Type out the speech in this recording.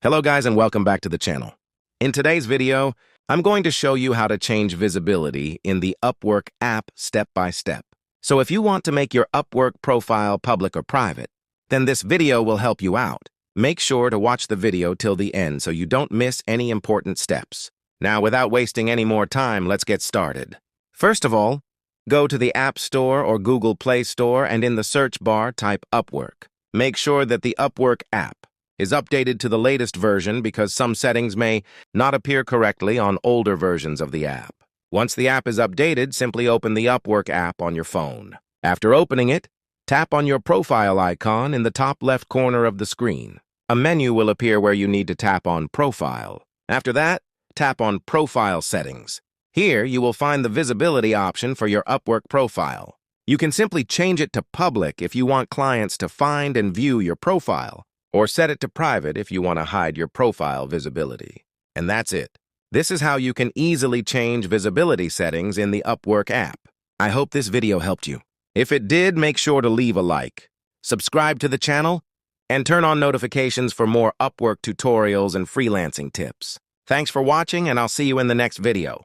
Hello guys and welcome back to the channel. In today's video, I'm going to show you how to change visibility in the Upwork app step by step. So if you want to make your Upwork profile public or private, then this video will help you out. Make sure to watch the video till the end so you don't miss any important steps. Now, without wasting any more time, let's get started. First of all, go to the App Store or Google Play Store and in the search bar type Upwork. Make sure that the Upwork app is updated to the latest version because some settings may not appear correctly on older versions of the app. Once the app is updated, simply open the Upwork app on your phone. After opening it, tap on your profile icon in the top left corner of the screen. A menu will appear where you need to tap on Profile. After that, tap on Profile Settings. Here, you will find the visibility option for your Upwork profile. You can simply change it to public if you want clients to find and view your profile, or set it to private if you want to hide your profile visibility. And that's it. This is how you can easily change visibility settings in the Upwork app. I hope this video helped you. If it did, make sure to leave a like, subscribe to the channel, and turn on notifications for more Upwork tutorials and freelancing tips. Thanks for watching, and I'll see you in the next video.